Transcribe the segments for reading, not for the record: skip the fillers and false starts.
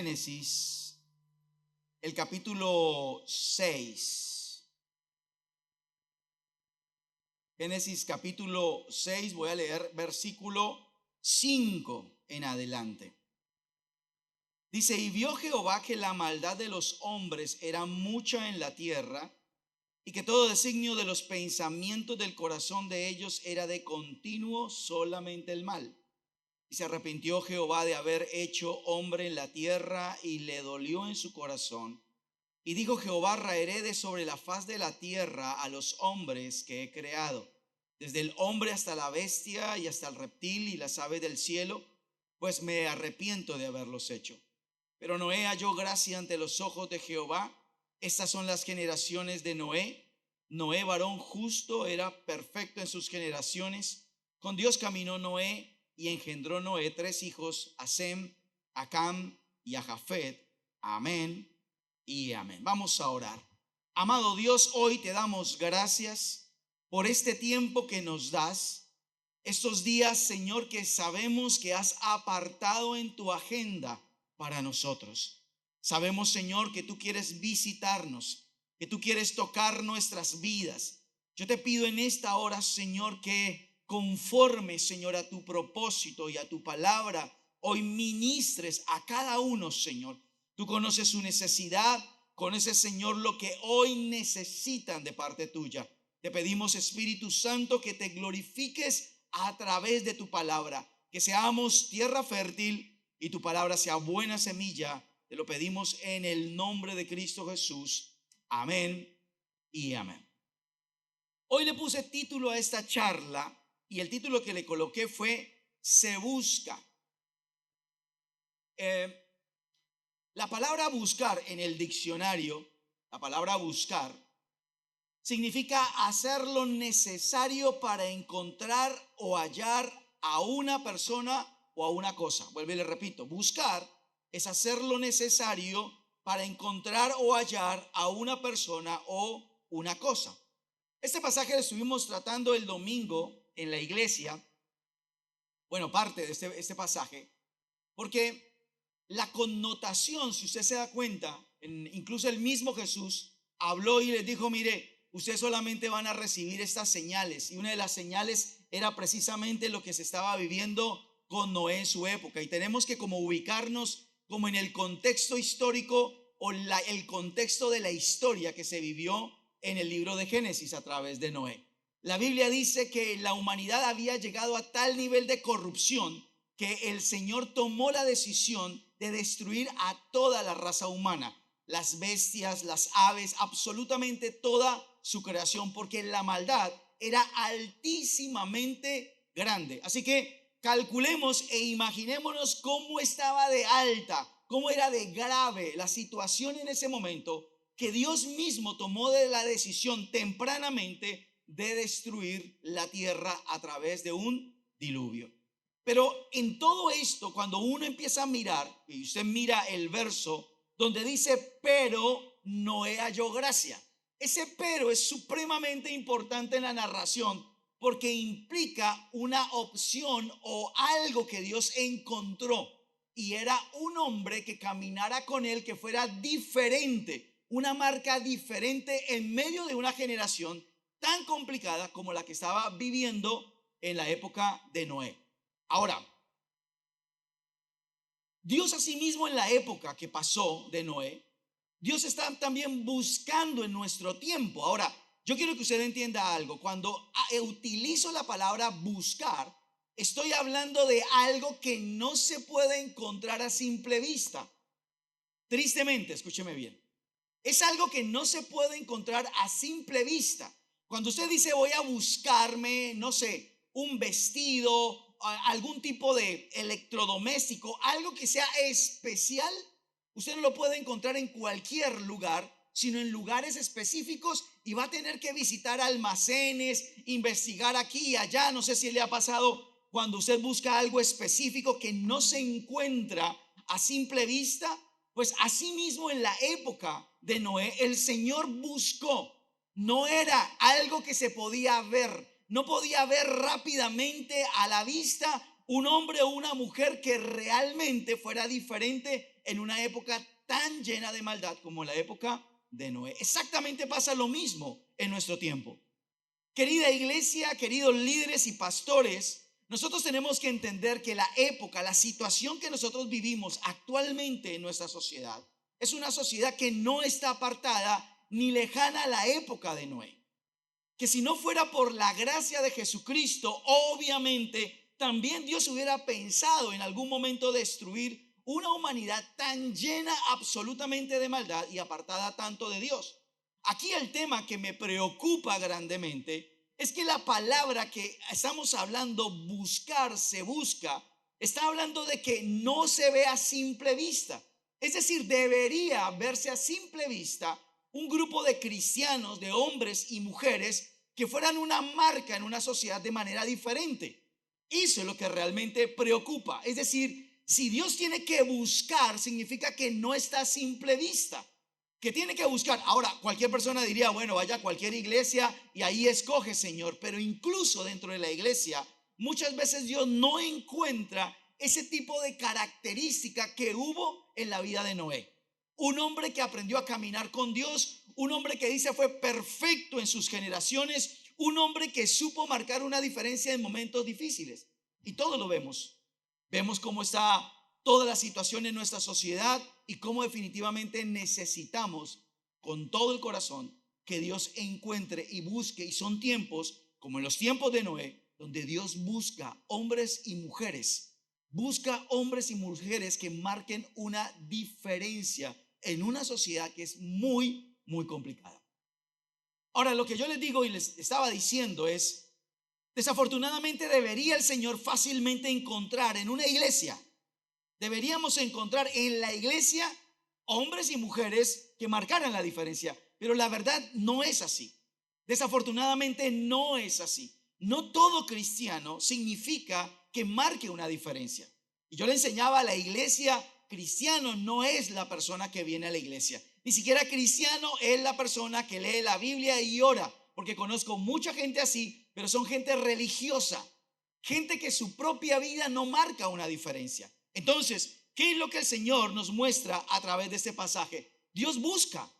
Génesis, el capítulo 6. Génesis capítulo 6, voy a leer versículo 5 en adelante. Dice: y vio Jehová que la maldad de los hombres era mucha en la tierra, y que todo designio de los pensamientos del corazón de ellos era de continuo solamente el mal. Y se arrepintió Jehová de haber hecho hombre en la tierra, y le dolió en su corazón. Y dijo Jehová: raeré de sobre la faz de la tierra a los hombres que he creado, desde el hombre hasta la bestia y hasta el reptil y las aves del cielo, pues me arrepiento de haberlos hecho. Pero Noé halló gracia ante los ojos de Jehová. Estas son las generaciones de Noé. Noé, varón justo, era perfecto en sus generaciones. Con Dios caminó Noé, y engendró Noé 3 hijos: a Sem, a Cam y a Jafet. Amén y amén. Vamos a orar. Amado Dios, hoy te damos gracias por este tiempo que nos das. Estos días, Señor, que sabemos que has apartado en tu agenda para nosotros. Sabemos, Señor, que tú quieres visitarnos, que tú quieres tocar nuestras vidas. Yo te pido en esta hora, Señor, que conforme, Señor, a tu propósito y a tu palabra, hoy ministres a cada uno, Señor. Tú conoces su necesidad, conoces, Señor, lo que hoy necesitan de parte tuya. Te pedimos, Espíritu Santo, que te glorifiques a través de tu palabra, que seamos tierra fértil y tu palabra sea buena semilla. Te lo pedimos en el nombre de Cristo Jesús. Amén y amén. Hoy le puse título a esta charla, y el título que le coloqué fue: Se busca. La palabra buscar en el diccionario, la palabra buscar, significa hacer lo necesario para encontrar o hallar a una persona o a una cosa. Vuelvo y le repito: buscar es hacer lo necesario para encontrar o hallar a una persona o una cosa. Este pasaje lo estuvimos tratando el domingo en la iglesia. Bueno, parte de este pasaje, porque la connotación, si usted se da cuenta, incluso el mismo Jesús habló y les dijo: mire, ustedes solamente van a recibir estas señales. Y una de las señales era precisamente lo que se estaba viviendo con Noé en su época. Y tenemos que como ubicarnos como en el contexto histórico o el contexto de la historia que se vivió en el libro de Génesis a través de Noé. La Biblia dice que la humanidad había llegado a tal nivel de corrupción que el Señor tomó la decisión de destruir a toda la raza humana, las bestias, las aves, absolutamente toda su creación, porque la maldad era altísimamente grande. Así que calculemos e imaginémonos cómo estaba de alta, cómo era de grave la situación en ese momento, que Dios mismo tomó la decisión tempranamente de destruir la tierra a través de un diluvio. Pero en todo esto, cuando uno empieza a mirar, y usted mira el verso donde dice: pero Noé halló gracia. Ese pero es supremamente importante en la narración, porque implica una opción o algo que Dios encontró, y era un hombre que caminara con él, que fuera diferente, una marca diferente en medio de una generación tan complicada como la que estaba viviendo en la época de Noé. Ahora, Dios asimismo en la época que pasó de Noé, Dios está también buscando en nuestro tiempo. Ahora, yo quiero que usted entienda algo. Cuando utilizo la palabra buscar, estoy hablando de algo que no se puede encontrar a simple vista. Tristemente, escúcheme bien, es algo que no se puede encontrar a simple vista. Cuando usted dice: voy a buscarme, no sé, un vestido, algún tipo de electrodoméstico, algo que sea especial, usted no lo puede encontrar en cualquier lugar, sino en lugares específicos, y va a tener que visitar almacenes, investigar aquí y allá. No sé si le ha pasado cuando usted busca algo específico que no se encuentra a simple vista. Pues así mismo en la época de Noé, el Señor buscó. No era algo que se podía ver, no podía ver rápidamente a la vista un hombre o una mujer que realmente fuera diferente en una época tan llena de maldad como la época de Noé. Exactamente pasa lo mismo en nuestro tiempo. Querida iglesia, queridos líderes y pastores, nosotros tenemos que entender que la época, la situación que nosotros vivimos actualmente en nuestra sociedad es una sociedad que no está apartada ni lejana a la época de Noé. Que si no fuera por la gracia de Jesucristo, obviamente también Dios hubiera pensado en algún momento destruir una humanidad tan llena absolutamente de maldad y apartada tanto de Dios. Aquí el tema que me preocupa grandemente es que la palabra que estamos hablando, buscar, se busca, está hablando de que no se ve a simple vista. Es decir, debería verse a simple vista un grupo de cristianos, de hombres y mujeres que fueran una marca en una sociedad de manera diferente. Eso es lo que realmente preocupa. Es decir, si Dios tiene que buscar, significa que no está a simple vista, que tiene que buscar. Ahora, cualquier persona diría, bueno, vaya a cualquier iglesia y ahí escoge, Señor. Pero incluso dentro de la iglesia, muchas veces Dios no encuentra ese tipo de característica que hubo en la vida de Noé. Un hombre que aprendió a caminar con Dios, un hombre que dice fue perfecto en sus generaciones, un hombre que supo marcar una diferencia en momentos difíciles. Y todo lo vemos. Vemos cómo está toda la situación en nuestra sociedad y cómo definitivamente necesitamos con todo el corazón que Dios encuentre y busque. Y son tiempos como en los tiempos de Noé, donde Dios busca hombres y mujeres. Busca hombres y mujeres que marquen una diferencia en una sociedad que es muy, muy complicada. Ahora, lo que yo les digo y les estaba diciendo es, desafortunadamente debería el Señor fácilmente encontrar en una iglesia, deberíamos encontrar en la iglesia hombres y mujeres que marcaran la diferencia, pero la verdad no es así. Desafortunadamente no es así. No todo cristiano significa que marque una diferencia. Y yo le enseñaba a la iglesia, cristiano no es la persona que viene a la iglesia. Ni siquiera cristiano es la persona que lee la Biblia y ora, porque conozco mucha gente así, pero son gente religiosa, gente que su propia vida no marca una diferencia. Entonces, ¿qué es lo que el Señor nos muestra a través de este pasaje? Dios busca,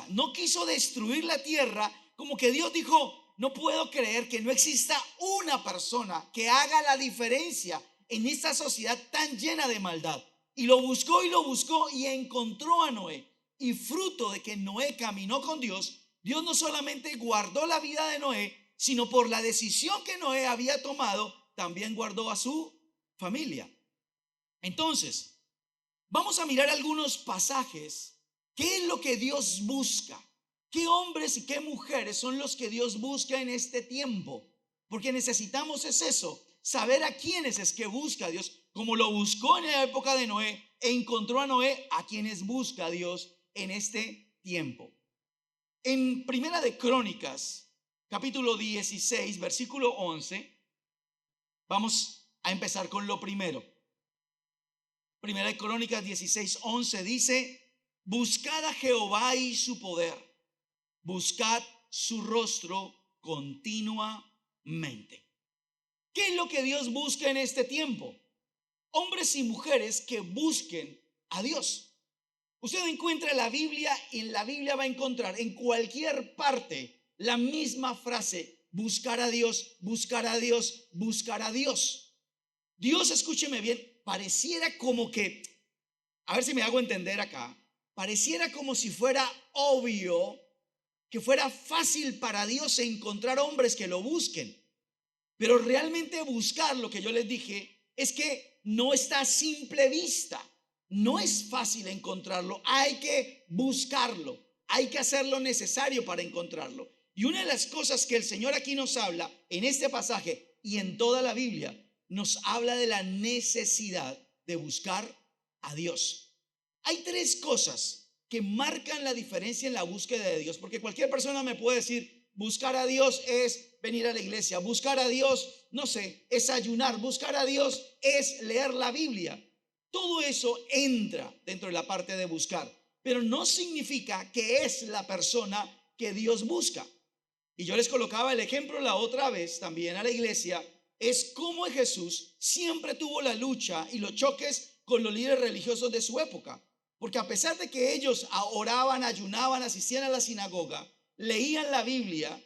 no quiso destruir la tierra, como que Dios dijo, no puedo creer que no exista una persona que haga la diferencia en esta sociedad tan llena de maldad. Y lo buscó y encontró a Noé. Y fruto de que Noé caminó con Dios, Dios no solamente guardó la vida de Noé, sino por la decisión que Noé había tomado, también guardó a su familia. Entonces, vamos a mirar algunos pasajes. ¿Qué es lo que Dios busca? ¿Qué hombres y qué mujeres son los que Dios busca en este tiempo? Porque necesitamos es eso, saber a quiénes es que busca Dios, como lo buscó en la época de Noé, e encontró a Noé, a quienes busca Dios en este tiempo. En Primera de Crónicas, capítulo 16, versículo 11, vamos a empezar con lo primero. Primera de Crónicas 16, 11 dice, buscad a Jehová y su poder, buscad su rostro continuamente. ¿Qué es lo que Dios busca en este tiempo? Hombres y mujeres que busquen a Dios. Usted encuentra la Biblia y en la Biblia va a encontrar en cualquier parte la misma frase, buscar a Dios, buscar a Dios, buscar a Dios. Dios, escúcheme bien, pareciera como que, a ver si me hago entender acá, pareciera como si fuera obvio, que fuera fácil para Dios encontrar hombres que lo busquen. Pero realmente buscar, lo que yo les dije, es que no está a simple vista. No es fácil encontrarlo. Hay que buscarlo. Hay que hacer lo necesario para encontrarlo. Y una de las cosas que el Señor aquí nos habla en este pasaje y en toda la Biblia, nos habla de la necesidad de buscar a Dios. Hay tres cosas que marcan la diferencia en la búsqueda de Dios, porque cualquier persona me puede decir, buscar a Dios es venir a la iglesia, buscar a Dios, no sé, es ayunar, buscar a Dios es leer la Biblia. Todo eso entra dentro de la parte de buscar, pero no significa que es la persona que Dios busca. Y yo les colocaba el ejemplo la otra vez también a la iglesia es cómo Jesús siempre tuvo la lucha y los choques con los líderes religiosos de su época. Porque a pesar de que ellos oraban, ayunaban, asistían a la sinagoga, leían la Biblia,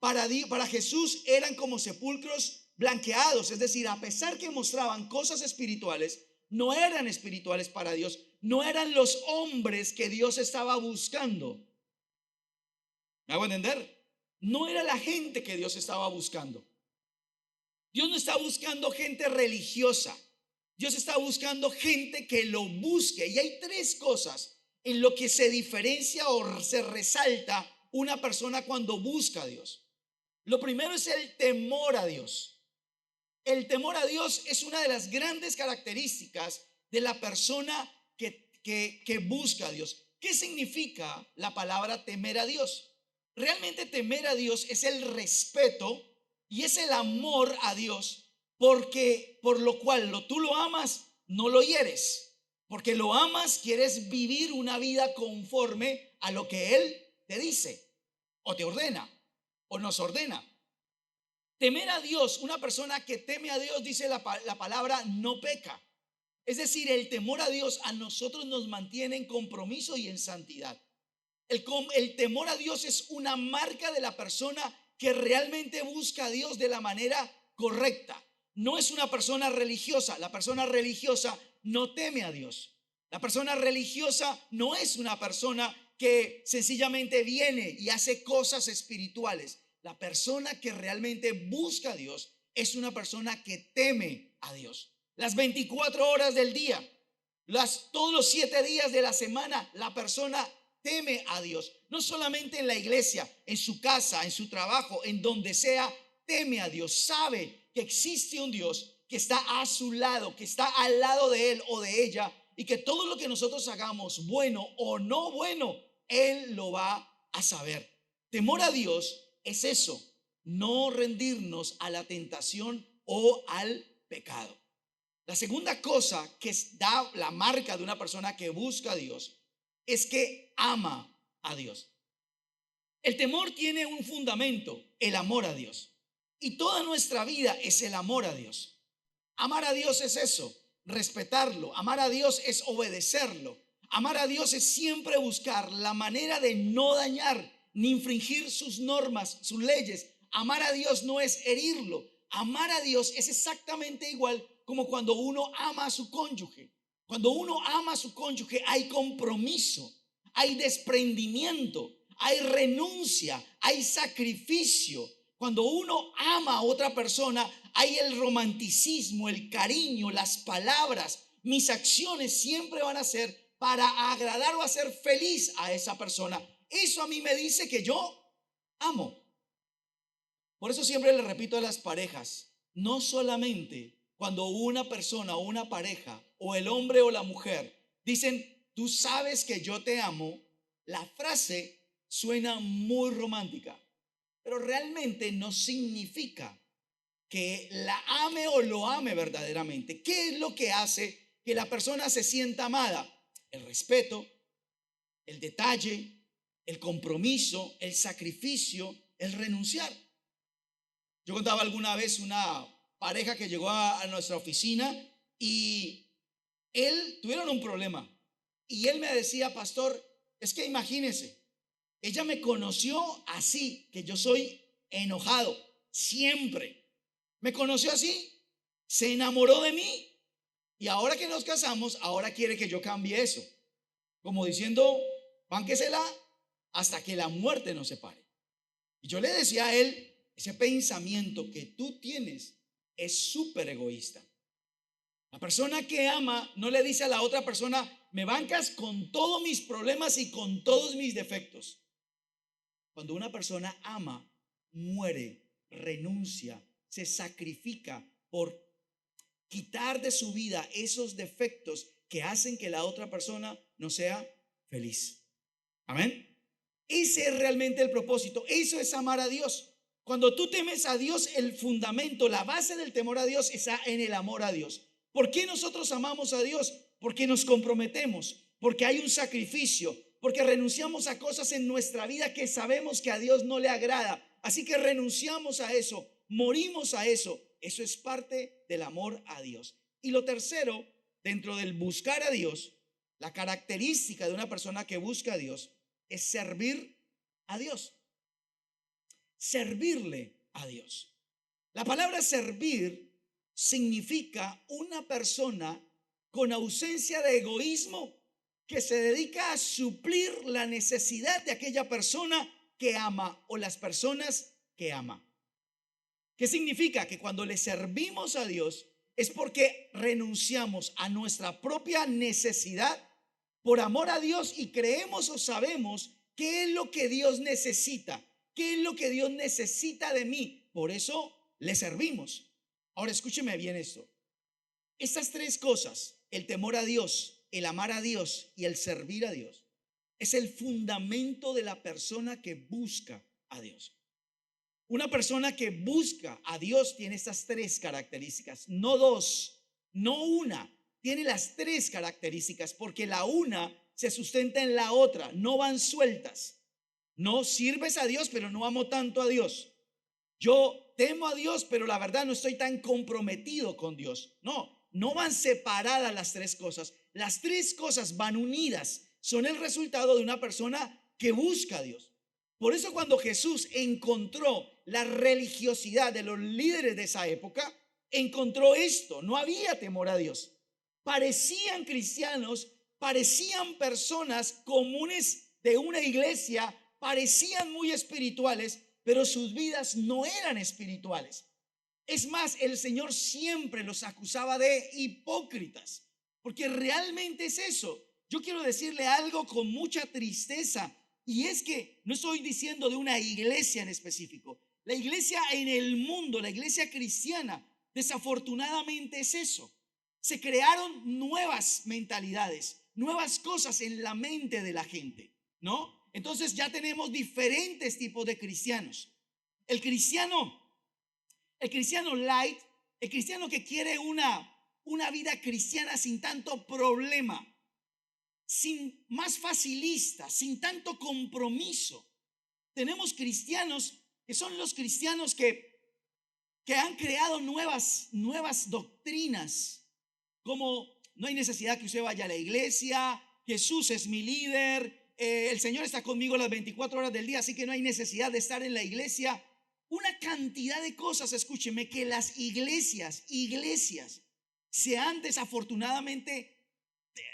para Jesús eran como sepulcros blanqueados. Es decir, a pesar que mostraban cosas espirituales, no eran espirituales para Dios, no eran los hombres que Dios estaba buscando. ¿Me hago entender? No era la gente que Dios estaba buscando. Dios no está buscando gente religiosa. Dios está buscando gente que lo busque. Y hay tres cosas en lo que se diferencia o se resalta una persona cuando busca a Dios. Lo primero es el temor a Dios. El temor a Dios es una de las grandes características de la persona que busca a Dios. ¿Qué significa la palabra temer a Dios? Realmente temer a Dios es el respeto y es el amor a Dios, porque por lo cual tú lo amas, no lo hieres. Porque lo amas, quieres vivir una vida conforme a lo que Él te dice, o te ordena, o nos ordena. Temer a Dios, una persona que teme a Dios, dice la palabra, no peca. Es decir, el temor a Dios a nosotros nos mantiene en compromiso y en santidad. El temor a Dios es una marca de la persona que realmente busca a Dios de la manera correcta. No es una persona religiosa. La persona religiosa no teme a Dios. La persona religiosa no es una persona que sencillamente viene y hace cosas espirituales. La persona que realmente busca a Dios es una persona que teme a Dios. Las 24 horas del día, todos los 7 días de la semana, la persona teme a Dios. No solamente en la iglesia, en su casa, en su trabajo, en donde sea, teme a Dios. Sabe que existe un Dios que está a su lado, que está al lado de él o de ella, y que todo lo que nosotros hagamos, bueno o no bueno, Él lo va a saber. Temor a Dios es eso, no rendirnos a la tentación o al pecado. La segunda cosa que da la marca de una persona que busca a Dios es que ama a Dios. El temor tiene un fundamento, el amor a Dios. Y toda nuestra vida es el amor a Dios. Amar a Dios es eso, respetarlo. Amar a Dios es obedecerlo. Amar a Dios es siempre buscar la manera de no dañar ni infringir sus normas, sus leyes. Amar a Dios no es herirlo. Amar a Dios es exactamente igual como cuando uno ama a su cónyuge. Cuando uno ama a su cónyuge hay compromiso, hay desprendimiento, hay renuncia, hay sacrificio. Cuando uno ama a otra persona, hay el romanticismo, el cariño, las palabras. Mis acciones siempre van a ser para agradar o hacer feliz a esa persona. Eso a mí me dice que yo amo. Por eso siempre le repito a las parejas, no solamente cuando una persona o una pareja o el hombre o la mujer dicen, tú sabes que yo te amo, la frase suena muy romántica, pero realmente no significa que la ame o lo ame verdaderamente. ¿Qué es lo que hace que la persona se sienta amada? El respeto, el detalle, el compromiso, el sacrificio, el renunciar. Yo contaba alguna vez una pareja que llegó a nuestra oficina y tuvieron un problema. Y él me decía, pastor, es que imagínese, ella me conoció así, que yo soy enojado, siempre. Me conoció así, se enamoró de mí y ahora que nos casamos, ahora quiere que yo cambie eso. Como diciendo, bánquesela hasta que la muerte nos separe. Y yo le decía a él, ese pensamiento que tú tienes es súper egoísta. La persona que ama no le dice a la otra persona, me bancas con todos mis problemas y con todos mis defectos. Cuando una persona ama, muere, renuncia, se sacrifica por quitar de su vida esos defectos que hacen que la otra persona no sea feliz. Amén. Ese es realmente el propósito. Eso es amar a Dios. Cuando tú temes a Dios, el fundamento, la base del temor a Dios está en el amor a Dios. ¿Por qué nosotros amamos a Dios? Porque nos comprometemos, porque hay un sacrificio, porque renunciamos a cosas en nuestra vida que sabemos que a Dios no le agrada. Así que renunciamos a eso, morimos a eso Eso es parte del amor a Dios. Y lo tercero, dentro del buscar a Dios, la característica de una persona que busca a Dios es servir a Dios. Servirle a Dios. La palabra servir significa una persona con ausencia de egoísmo que se dedica a suplir la necesidad de aquella persona que ama o las personas que ama. ¿Qué significa? Que cuando le servimos a Dios es porque renunciamos a nuestra propia necesidad por amor a Dios y creemos o sabemos qué es lo que Dios necesita, qué es lo que Dios necesita de mí. Por eso le servimos. Ahora escúcheme bien esto. Estas tres cosas, el temor a Dios, el amar a Dios y el servir a Dios, es el fundamento de la persona que busca a Dios. Una persona que busca a Dios tiene estas tres características, no dos, no una, tiene las tres características porque la una se sustenta en la otra, no van sueltas. No sirves a Dios, pero no amo tanto a Dios. Yo temo a Dios, pero la verdad no estoy tan comprometido con Dios. No van separadas las tres cosas. Las tres cosas van unidas. Son el resultado de una persona que busca a Dios. Por eso cuando Jesús encontró la religiosidad de los líderes de esa época, encontró esto. No había temor a Dios. Parecían cristianos, parecían personas comunes de una iglesia, parecían muy espirituales, pero sus vidas no eran espirituales. Es más, el Señor siempre los acusaba de hipócritas, porque realmente es eso. Yo quiero decirle algo con mucha tristeza, y es que no estoy diciendo de una iglesia en específico. La iglesia en el mundo, la iglesia cristiana, desafortunadamente es eso. Se crearon nuevas mentalidades, nuevas cosas en la mente de la gente, ¿no? Entonces ya tenemos diferentes tipos de cristianos. El cristiano light, el cristiano que quiere una vida cristiana sin tanto problema, sin más facilista, sin tanto compromiso. Tenemos cristianos que son los cristianos que han creado nuevas doctrinas, como no hay necesidad que usted vaya a la iglesia, Jesús es mi líder, el Señor está conmigo las 24 horas del día, así que no hay necesidad de estar en la iglesia. Una cantidad de cosas, escúcheme, que las iglesias desafortunadamente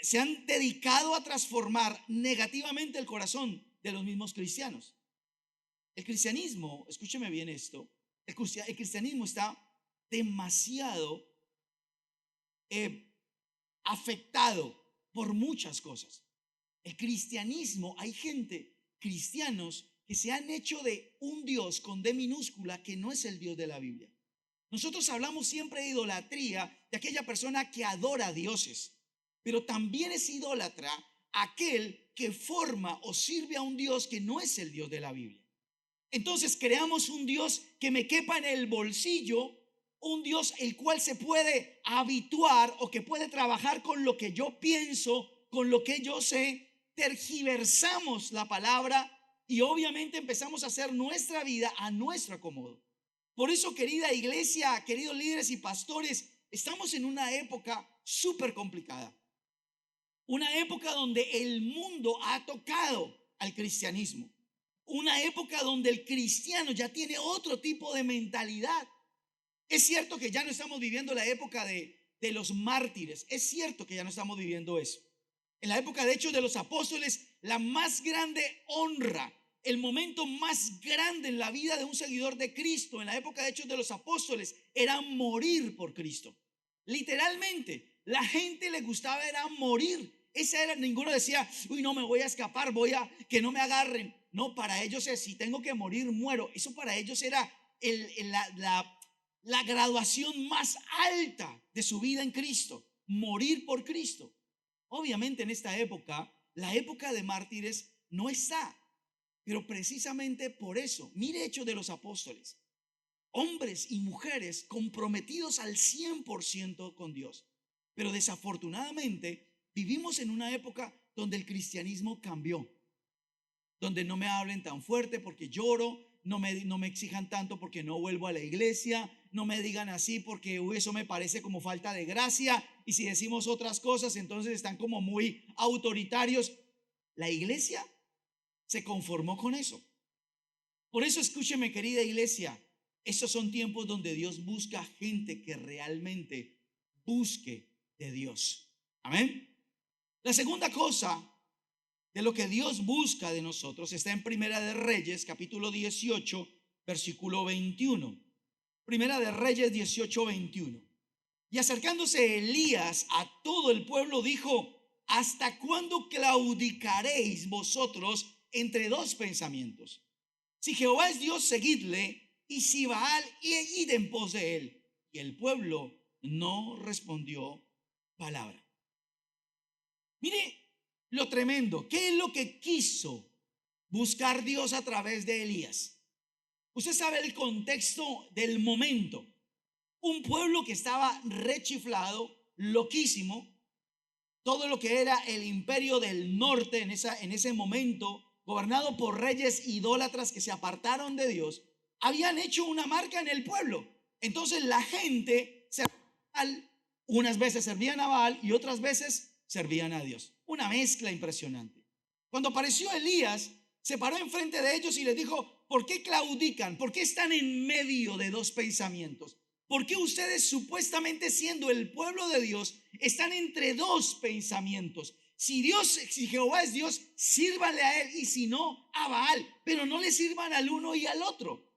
se han dedicado a transformar negativamente el corazón de los mismos cristianos. El cristianismo, escúcheme bien esto, el cristianismo está demasiado afectado por muchas cosas. El cristianismo, hay cristianos que se han hecho de un Dios con D minúscula que no es el Dios de la Biblia. Nosotros hablamos siempre de idolatría de aquella persona que adora a dioses, pero también es idólatra aquel que forma o sirve a un Dios que no es el Dios de la Biblia. Entonces creamos un Dios que me quepa en el bolsillo, un Dios el cual se puede habituar o que puede trabajar con lo que yo pienso, con lo que yo sé. Tergiversamos la palabra y obviamente empezamos a hacer nuestra vida a nuestro acomodo. Por eso, querida iglesia, queridos líderes y pastores, estamos en una época súper complicada. Una época donde el mundo ha tocado al cristianismo. Una época donde el cristiano ya tiene otro tipo de mentalidad. Es cierto que ya no estamos viviendo la época de los mártires. Es cierto que ya no estamos viviendo eso. En la época de Hechos de los Apóstoles, la más grande honra, el momento más grande en la vida de un seguidor de Cristo, en la época de Hechos de los Apóstoles, era morir por Cristo. Literalmente, la gente le gustaba era morir. Esa era, ninguno decía, uy, no me voy a escapar, que no me agarren. No, para ellos es, si tengo que morir, muero. Eso para ellos era la graduación más alta de su vida en Cristo, morir por Cristo. Obviamente en esta época, la época de mártires no está, pero precisamente por eso, mire Hechos de los Apóstoles, hombres y mujeres comprometidos al 100% con Dios, pero desafortunadamente vivimos en una época donde el cristianismo cambió, donde no me hablen tan fuerte porque lloro, no me exijan tanto porque no vuelvo a la iglesia, no me digan así porque eso me parece como falta de gracia, y si decimos otras cosas entonces están como muy autoritarios. La iglesia se conformó con eso. Por eso escúcheme, querida iglesia, estos son tiempos donde Dios busca gente que realmente busque de Dios. Amén. La segunda cosa de lo que Dios busca de nosotros está en Primera de Reyes, capítulo 18, versículo 21. Primera de Reyes 18, 21. Y acercándose Elías a todo el pueblo dijo: ¿hasta cuándo claudicaréis vosotros entre dos pensamientos? Si Jehová es Dios, seguidle, y si Baal, id en pos de él. Y el pueblo no respondió palabra. Mire lo tremendo. ¿Qué es lo que quiso buscar Dios a través de Elías? Usted sabe el contexto del momento. Un pueblo que estaba rechiflado, loquísimo. Todo lo que era el imperio del norte en ese momento, gobernado por reyes idólatras que se apartaron de Dios, habían hecho una marca en el pueblo. Entonces la gente unas veces servían a Baal y otras veces servían a Dios. Una mezcla impresionante. Cuando apareció Elías, se paró enfrente de ellos y les dijo: ¿por qué claudican? ¿Por qué están en medio de dos pensamientos? ¿Por qué ustedes, supuestamente siendo el pueblo de Dios, están entre dos pensamientos? Si Jehová es Dios, sírvanle a él, y si no, a Baal, pero no le sirvan al uno y al otro.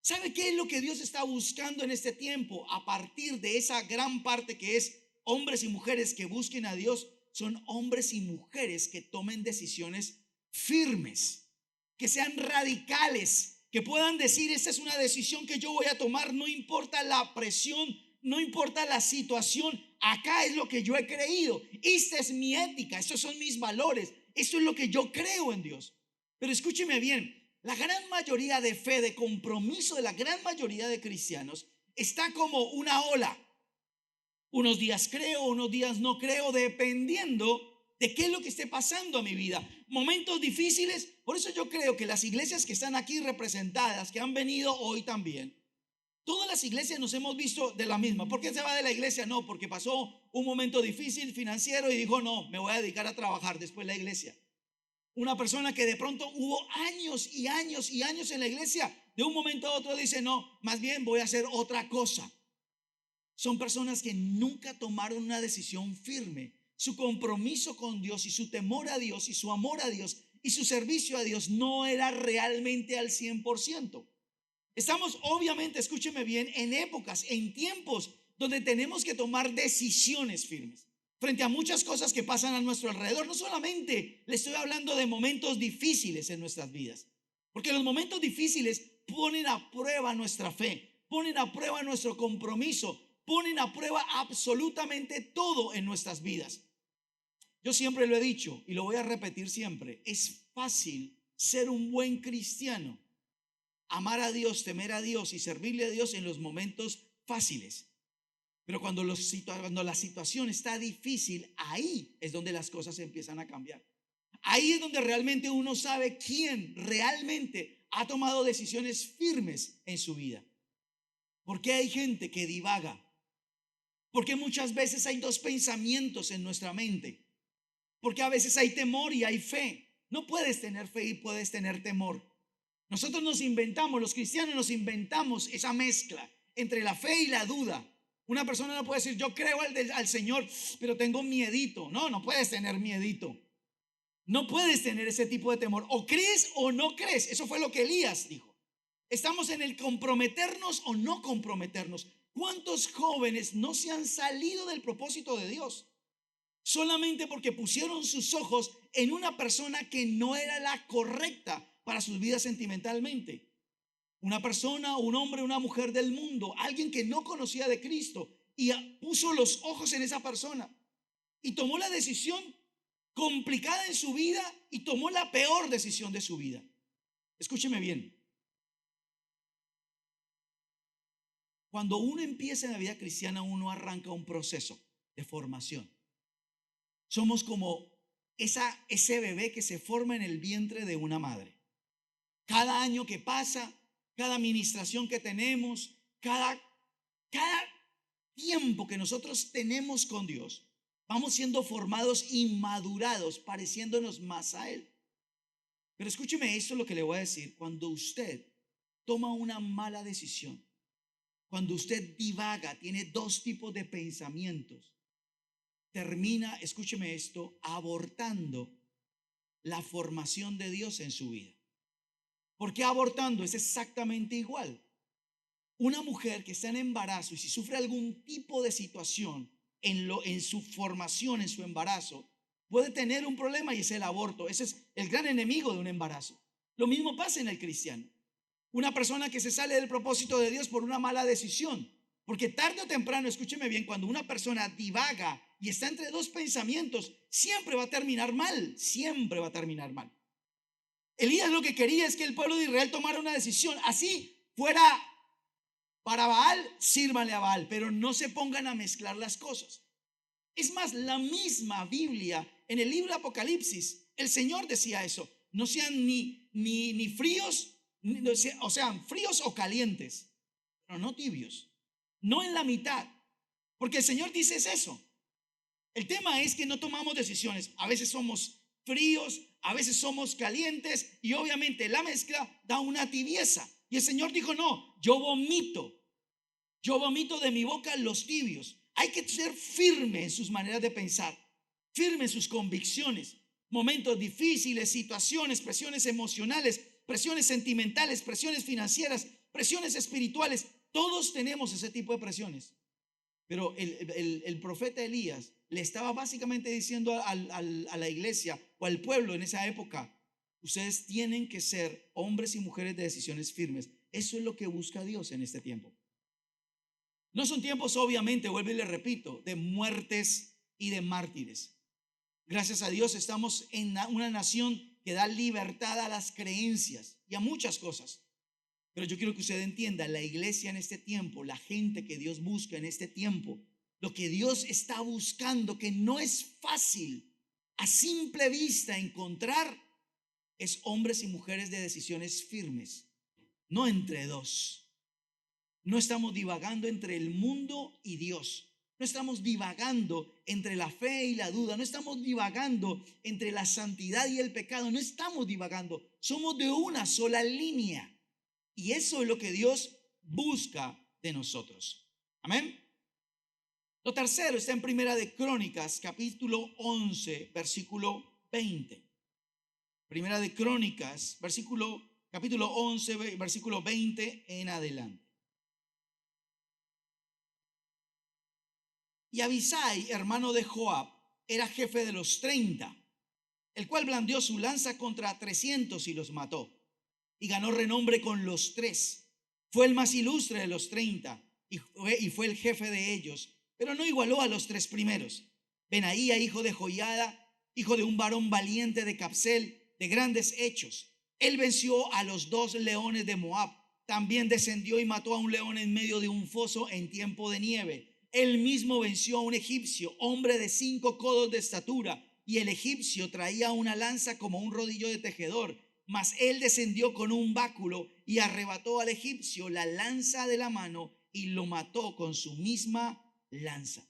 ¿Sabe qué es lo que Dios está buscando en este tiempo? A partir de esa gran parte que es hombres y mujeres que busquen a Dios, son hombres y mujeres que tomen decisiones firmes, que sean radicales, que puedan decir: esta es una decisión que yo voy a tomar, no importa la presión, no importa la situación, acá es lo que yo he creído, esta es mi ética, estos son mis valores, esto es lo que yo creo en Dios. Pero escúcheme bien, la gran mayoría de fe, de compromiso de la gran mayoría de cristianos está como una ola. Unos días creo, unos días no creo, dependiendo de qué es lo que esté pasando a mi vida. Momentos difíciles. Por eso yo creo que las iglesias que están aquí representadas, que han venido hoy también, todas las iglesias nos hemos visto de la misma. ¿Por qué se va de la iglesia? No, porque pasó un momento difícil financiero y dijo: no, me voy a dedicar a trabajar después de la iglesia. Una persona que de pronto hubo años y años y años en la iglesia, de un momento a otro dice: no, más bien voy a hacer otra cosa. Son personas que nunca tomaron una decisión firme. Su compromiso con Dios y su temor a Dios y su amor a Dios y su servicio a Dios no era realmente al 100%. Estamos, obviamente, escúcheme bien, en épocas, en tiempos donde tenemos que tomar decisiones firmes frente a muchas cosas que pasan a nuestro alrededor. No solamente le estoy hablando de momentos difíciles en nuestras vidas, porque los momentos difíciles ponen a prueba nuestra fe, ponen a prueba nuestro compromiso, ponen a prueba absolutamente todo en nuestras vidas. Yo siempre lo he dicho y lo voy a repetir siempre: es fácil ser un buen cristiano, amar a Dios, temer a Dios y servirle a Dios en los momentos fáciles. Pero cuando la situación está difícil, ahí es donde las cosas empiezan a cambiar. Ahí es donde realmente uno sabe quién realmente ha tomado decisiones firmes en su vida. ¿Por qué hay gente que divaga? Porque muchas veces hay dos pensamientos en nuestra mente. Porque a veces hay temor y hay fe. No puedes tener fe y puedes tener temor. Nosotros nos inventamos, los cristianos nos inventamos esa mezcla entre la fe y la duda. Una persona no puede decir: yo creo al Señor, pero tengo miedito. No, no puedes tener miedito. No puedes tener ese tipo de temor. O crees o no crees. Eso fue lo que Elías dijo. Estamos en el comprometernos o no comprometernos. ¿Cuántos jóvenes no se han salido del propósito de Dios solamente porque pusieron sus ojos en una persona que no era la correcta para sus vidas sentimentalmente? Una persona, un hombre, una mujer del mundo, alguien que no conocía de Cristo, y puso los ojos en esa persona y tomó la decisión complicada en su vida y tomó la peor decisión de su vida. Escúcheme bien. Cuando uno empieza en la vida cristiana, uno arranca un proceso de formación. Somos como ese bebé que se forma en el vientre de una madre. Cada año que pasa, cada administración que tenemos, cada tiempo que nosotros tenemos con Dios, vamos siendo formados y madurados, pareciéndonos más a Él. Pero escúcheme esto, lo que le voy a decir. Cuando usted toma una mala decisión, cuando usted divaga, tiene dos tipos de pensamientos, termina, escúcheme esto, abortando la formación de Dios en su vida. ¿Por qué abortando? Es exactamente igual. Una mujer que está en embarazo y si sufre algún tipo de situación en su formación, en su embarazo, puede tener un problema y es el aborto. Ese es el gran enemigo de un embarazo. Lo mismo pasa en el cristiano. Una persona que se sale del propósito de Dios por una mala decisión. Porque tarde o temprano, escúcheme bien, cuando una persona divaga y está entre dos pensamientos, siempre va a terminar mal, siempre va a terminar mal. Elías lo que quería es que el pueblo de Israel tomara una decisión. Así fuera para Baal, sírvanle a Baal, pero no se pongan a mezclar las cosas. Es más, la misma Biblia, en el libro de Apocalipsis, el Señor decía eso. No sean ni fríos, o sean fríos o calientes, pero no tibios. No en la mitad, porque el Señor dice es eso. El tema es que no tomamos decisiones. A veces somos fríos, a veces somos calientes y obviamente la mezcla da una tibieza. Y el Señor dijo, no, yo vomito de mi boca los tibios. Hay que ser firme en sus maneras de pensar, firme en sus convicciones. Momentos difíciles, situaciones, presiones emocionales, presiones sentimentales, presiones financieras, presiones espirituales. Todos tenemos ese tipo de presiones. Pero el profeta Elías le estaba básicamente diciendo a la iglesia o al pueblo en esa época: ustedes tienen que ser hombres y mujeres de decisiones firmes. Eso es lo que busca Dios en este tiempo. No son tiempos, obviamente, vuelvo y le repito, de muertes y de mártires. Gracias a Dios estamos en una nación que da libertad a las creencias y a muchas cosas. Pero yo quiero que usted entienda, la iglesia en este tiempo, la gente que Dios busca en este tiempo, lo que Dios está buscando, que no es fácil a simple vista encontrar, es hombres y mujeres de decisiones firmes, no entre dos. No estamos divagando entre el mundo y Dios. No estamos divagando entre la fe y la duda. No estamos divagando entre la santidad y el pecado. No estamos divagando. Somos de una sola línea. Y eso es lo que Dios busca de nosotros. Amén. Lo tercero está en Primera de Crónicas, capítulo 11, versículo 20. Primera de Crónicas, capítulo 11, versículo 20 en adelante. Y Abisai, hermano de Joab, era jefe de los 30, el cual blandió su lanza contra 300 y los mató. Y ganó renombre con los 3. Fue el más ilustre de los 30 y fue el jefe de ellos, pero no igualó a los 3 primeros. Benaía, hijo de Joiada, hijo de un varón valiente de Capsel, de grandes hechos. Él venció a los 2 leones de Moab. También descendió y mató a un león en medio de un foso en tiempo de nieve. Él mismo venció a un egipcio, hombre de 5 codos de estatura, y el egipcio traía una lanza como un rodillo de tejedor. Mas él descendió con un báculo y arrebató al egipcio la lanza de la mano y lo mató con su misma lanza.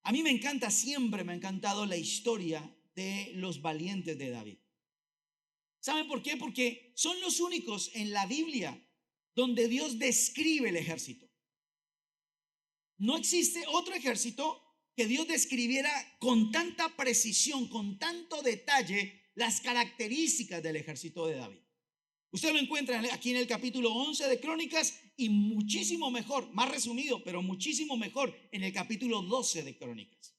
A mí me encanta, siempre me ha encantado la historia de los valientes de David. ¿Saben por qué? Porque son los únicos en la Biblia donde Dios describe el ejército. No existe otro ejército que Dios describiera con tanta precisión, con tanto detalle, las características del ejército de David. Usted lo encuentra aquí en el capítulo 11 de Crónicas y muchísimo mejor, más resumido, pero muchísimo mejor en el capítulo 12 de Crónicas.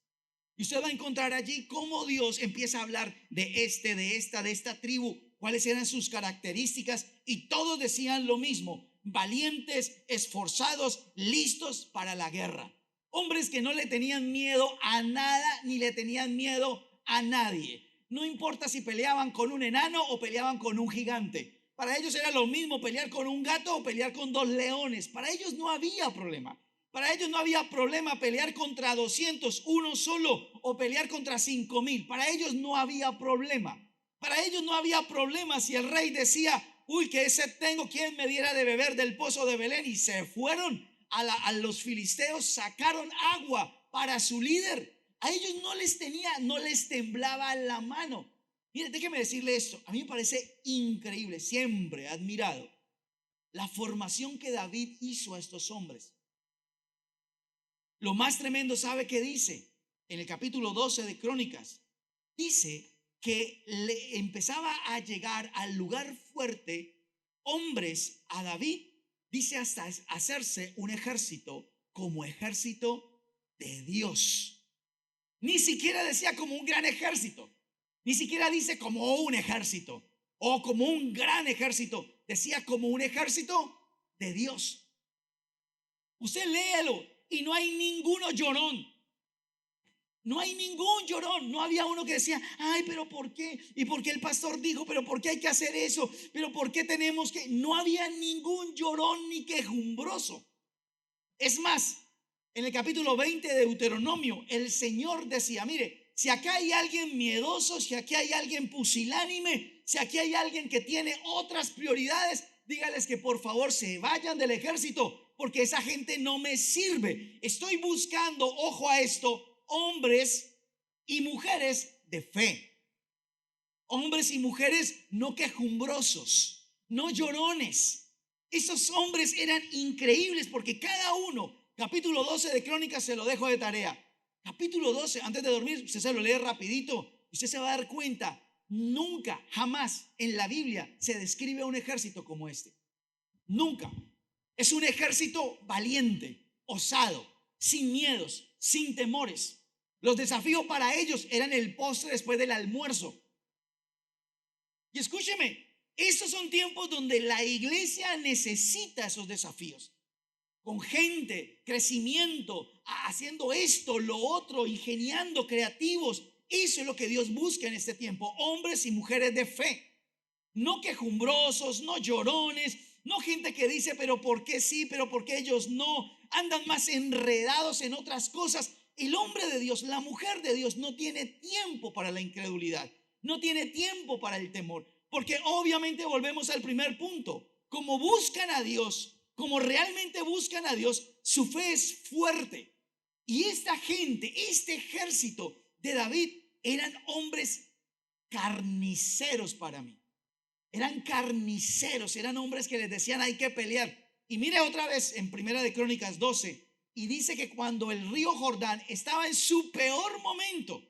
Y usted va a encontrar allí cómo Dios empieza a hablar de esta tribu, cuáles eran sus características, y todos decían lo mismo: valientes, esforzados, listos para la guerra. Hombres que no le tenían miedo a nada ni le tenían miedo a nadie. No importa si peleaban con un enano o peleaban con un gigante. Para ellos era lo mismo pelear con un gato o pelear con 2 leones. Para ellos no había problema. Para ellos no había problema pelear contra 200, uno solo, o pelear contra 5,000. Para ellos no había problema. Para ellos no había problema si el rey decía: uy, qué sed tengo, ¿quién me diera de beber del pozo de Belén? Y se fueron a los filisteos, sacaron agua para su líder. A ellos no les temblaba la mano. Mire, déjeme decirle esto, a mí me parece increíble, siempre he admirado la formación que David hizo a estos hombres. Lo más tremendo, ¿sabe qué dice? En el capítulo 12 de Crónicas, dice que le empezaba a llegar al lugar fuerte hombres a David, dice hasta hacerse un ejército como ejército de Dios. Ni siquiera decía como un gran ejército, ni siquiera dice como un ejército o como un gran ejército, decía como un ejército de Dios. Usted léalo y no hay ninguno llorón. No hay ningún llorón. No había uno que decía, ay, pero ¿por qué? ¿Y por qué el pastor dijo? ¿Pero por qué hay que hacer eso? ¿Pero por qué tenemos que? No había ningún llorón ni quejumbroso. Es más, en el capítulo 20 de Deuteronomio, el Señor decía, mire, si acá hay alguien miedoso, si aquí hay alguien pusilánime, si aquí hay alguien que tiene otras prioridades, dígales que por favor se vayan del ejército, porque esa gente no me sirve. Estoy buscando, ojo a esto, hombres y mujeres de fe. Hombres y mujeres no quejumbrosos, no llorones. Esos hombres eran increíbles porque cada uno, capítulo 12 de Crónicas se lo dejo de tarea. Capítulo 12, antes de dormir, usted se lo lee rapidito y usted se va a dar cuenta, nunca, jamás en la Biblia se describe un ejército como este. Nunca. Es un ejército valiente, osado, sin miedos, sin temores. Los desafíos para ellos eran el postre después del almuerzo. Y escúcheme, estos son tiempos donde la iglesia necesita esos desafíos. Con gente, crecimiento, haciendo esto, lo otro, ingeniando, creativos. Eso es lo que Dios busca en este tiempo. Hombres y mujeres de fe. No quejumbrosos, no llorones, no gente que dice, pero ¿por qué sí? Pero ¿por qué ellos no? Andan más enredados en otras cosas. El hombre de Dios, la mujer de Dios no tiene tiempo para la incredulidad, no tiene tiempo para el temor, porque obviamente volvemos al primer punto. Como buscan a Dios, como realmente buscan a Dios, su fe es fuerte. Y esta gente, este ejército de David, eran hombres carniceros para mí. Eran carniceros, eran hombres que les decían hay que pelear. Y mire otra vez en Primera de Crónicas 12, y dice que cuando el río Jordán estaba en su peor momento,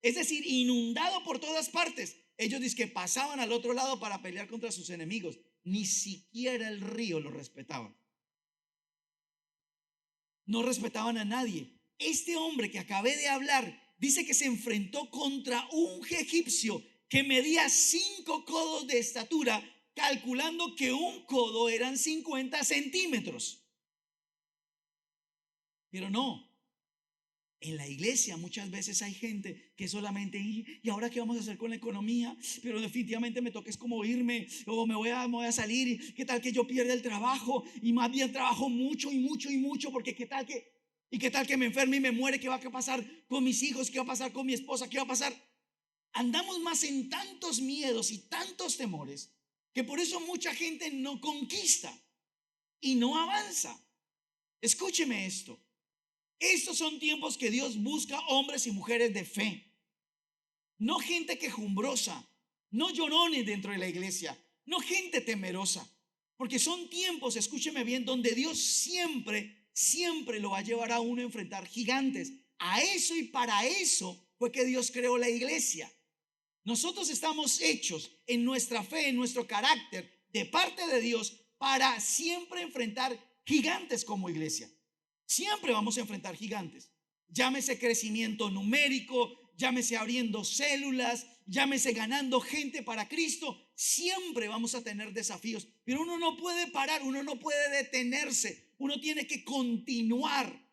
es decir, inundado por todas partes, ellos dicen que pasaban al otro lado para pelear contra sus enemigos. Ni siquiera el río lo respetaban. No respetaban a nadie. Este hombre que acabé de hablar dice que se enfrentó contra un egipcio que medía 5 codos de estatura, calculando que un codo eran 50 centímetros. Pero no, en la iglesia muchas veces hay gente que solamente, ¿y ahora qué vamos a hacer con la economía? Pero definitivamente me toca es como irme, o me voy a salir, y qué tal que yo pierda el trabajo, y más bien trabajo mucho y mucho y mucho, porque qué tal que me enferme y me muere, qué va a pasar con mis hijos, qué va a pasar con mi esposa, qué va a pasar. Andamos más en tantos miedos y tantos temores que por eso mucha gente no conquista y no avanza. Escúcheme esto. Estos son tiempos que Dios busca hombres y mujeres de fe. No gente quejumbrosa, no llorones dentro de la iglesia, no gente temerosa. Porque son tiempos, escúcheme bien, donde Dios siempre lo va a llevar a uno a enfrentar gigantes. A eso y para eso fue que Dios creó la iglesia. Nosotros estamos hechos en nuestra fe, en nuestro carácter, de parte de Dios, para siempre enfrentar gigantes como iglesia. Siempre vamos a enfrentar gigantes. Llámese crecimiento numérico, llámese abriendo células, llámese ganando gente para Cristo. Siempre vamos a tener desafíos, pero uno no puede parar, uno no puede detenerse, uno tiene que continuar.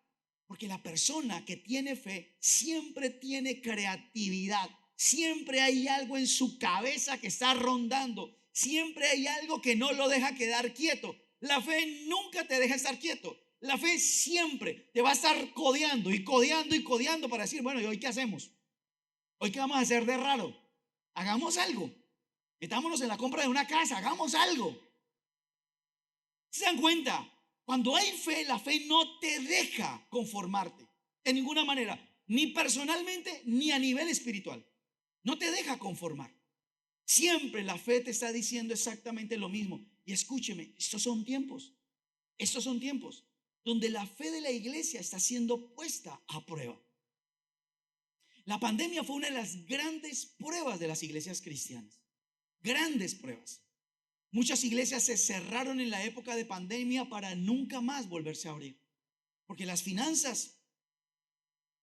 Porque la persona que tiene fe siempre tiene creatividad. Siempre hay algo en su cabeza que está rondando. Siempre hay algo que no lo deja quedar quieto. La fe nunca te deja estar quieto. La fe siempre te va a estar codeando y codeando y codeando para decir, bueno, ¿y hoy qué hacemos? ¿Hoy qué vamos a hacer de raro? Hagamos algo. Metámonos en la compra de una casa, hagamos algo. ¿Se dan cuenta? Cuando hay fe, la fe no te deja conformarte de ninguna manera, ni personalmente ni a nivel espiritual. No te deja conformar. Siempre la fe te está diciendo exactamente lo mismo. Y escúcheme, estos son tiempos donde la fe de la iglesia está siendo puesta a prueba. La pandemia fue una de las grandes pruebas de las iglesias cristianas. Grandes pruebas. Muchas iglesias se cerraron en la época de pandemia para nunca más volverse a abrir. Porque las finanzas,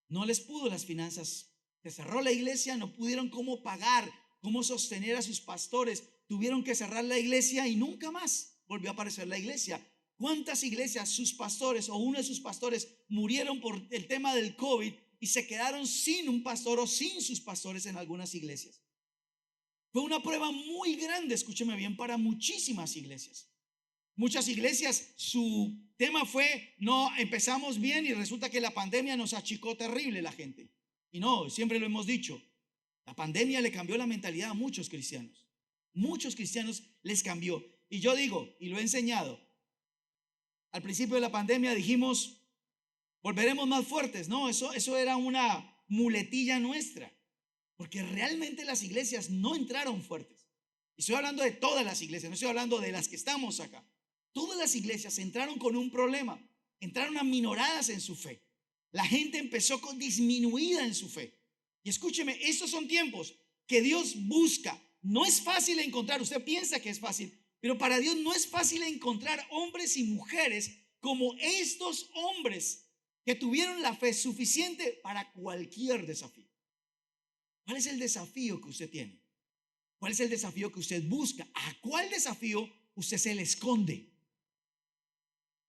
no les pudo las finanzas. Se cerró la iglesia, no pudieron cómo pagar, cómo sostener a sus pastores. Tuvieron que cerrar la iglesia y nunca más volvió a aparecer la iglesia. ¿Cuántas iglesias sus pastores o uno de sus pastores murieron por el tema del COVID y se quedaron sin un pastor o sin sus pastores en algunas iglesias? Fue una prueba muy grande, escúcheme bien, para muchísimas iglesias. Muchas iglesias, su tema fue, no, empezamos bien y resulta que la pandemia nos achicó terrible la gente. Y no, siempre lo hemos dicho, la pandemia le cambió la mentalidad a muchos cristianos. Muchos cristianos les cambió. Y yo digo, y lo he enseñado, al principio de la pandemia dijimos, volveremos más fuertes. No, eso era una muletilla nuestra. Porque realmente las iglesias no entraron fuertes. Y estoy hablando de todas las iglesias, no estoy hablando de las que estamos acá. Todas las iglesias entraron con un problema, entraron aminoradas en su fe. La gente empezó con disminuida en su fe. Y escúcheme, estos son tiempos que Dios busca. No es fácil encontrar, usted piensa que es fácil, pero para Dios no es fácil encontrar hombres y mujeres como estos hombres que tuvieron la fe suficiente para cualquier desafío. ¿Cuál es el desafío que usted tiene? ¿Cuál es el desafío que usted busca? ¿A cuál desafío usted se le esconde?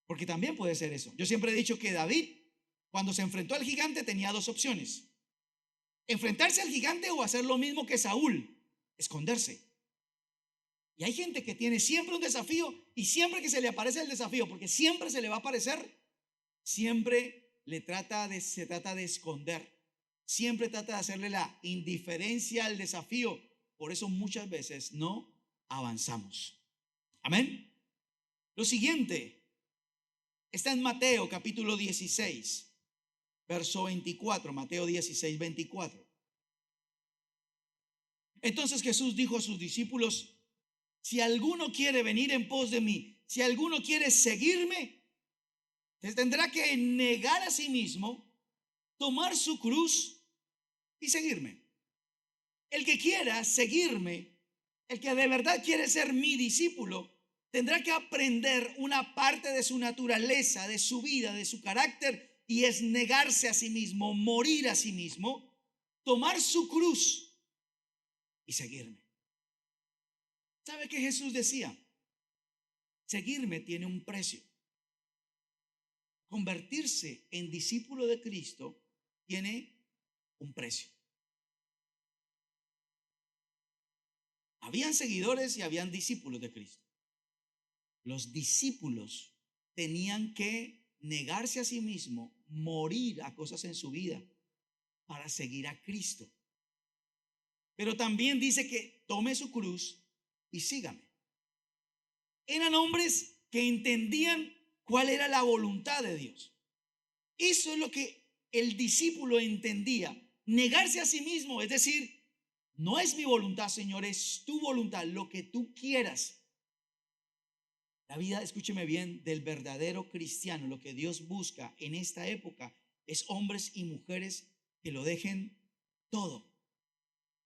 Porque también puede ser eso. Yo siempre he dicho que David, cuando se enfrentó al gigante, tenía dos opciones: enfrentarse al gigante o hacer lo mismo que Saúl, esconderse. Y hay gente que tiene siempre un desafío y siempre que se le aparece el desafío, porque siempre se le va a aparecer, siempre se trata de esconder. Siempre trata de hacerle la indiferencia al desafío. Por eso muchas veces no avanzamos. Amén. Lo siguiente está en Mateo capítulo 16, verso 24. Mateo 16, 24. Entonces Jesús dijo a sus discípulos: si alguno quiere venir en pos de mí, si alguno quiere seguirme, tendrá que negar a sí mismo, tomar su cruz y seguirme. El que quiera seguirme, el que de verdad quiere ser mi discípulo, tendrá que aprender una parte de su naturaleza, de su vida, de su carácter, y es negarse a sí mismo, morir a sí mismo, tomar su cruz y seguirme. ¿Sabe qué Jesús decía? Seguirme tiene un precio. Convertirse en discípulo de Cristo tiene un precio. Habían seguidores y habían discípulos de Cristo. Los discípulos tenían que negarse a sí mismo, morir a cosas en su vida para seguir a Cristo. Pero también dice que tome su cruz y sígame. Eran hombres que entendían cuál era la voluntad de Dios. Eso es lo que el discípulo entendía. Negarse a sí mismo, es decir, no es mi voluntad, Señor, es tu voluntad, lo que tú quieras. La vida, escúcheme bien, del verdadero cristiano, lo que Dios busca en esta época es hombres y mujeres que lo dejen todo.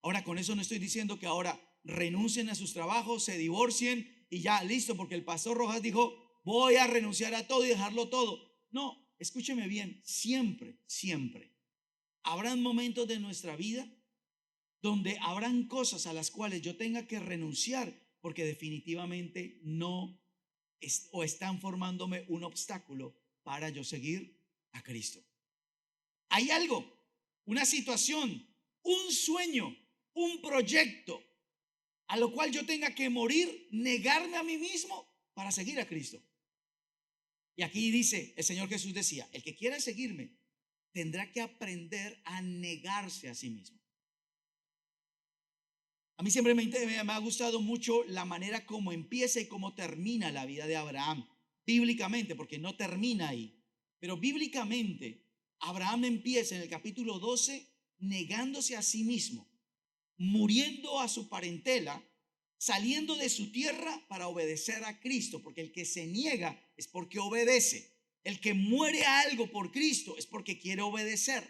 Ahora, con eso no estoy diciendo que ahora renuncien a sus trabajos, se divorcien y ya, listo, porque el pastor Rojas dijo, voy a renunciar a todo y dejarlo todo. No, escúcheme bien, siempre, siempre habrán momentos de nuestra vida donde habrán cosas a las cuales yo tenga que renunciar porque definitivamente no o están formándome un obstáculo para yo seguir a Cristo. Hay algo, una situación, un sueño, un proyecto a lo cual yo tenga que morir, negarme a mí mismo para seguir a Cristo. Y aquí dice, el Señor Jesús decía, el que quiera seguirme tendrá que aprender a negarse a sí mismo. A mí siempre me ha gustado mucho la manera como empieza y cómo termina la vida de Abraham, bíblicamente, porque no termina ahí. Pero bíblicamente, Abraham empieza en el capítulo 12 negándose a sí mismo, muriendo a su parentela, saliendo de su tierra para obedecer a Cristo, porque el que se niega es porque obedece. El que muere a algo por Cristo es porque quiere obedecer.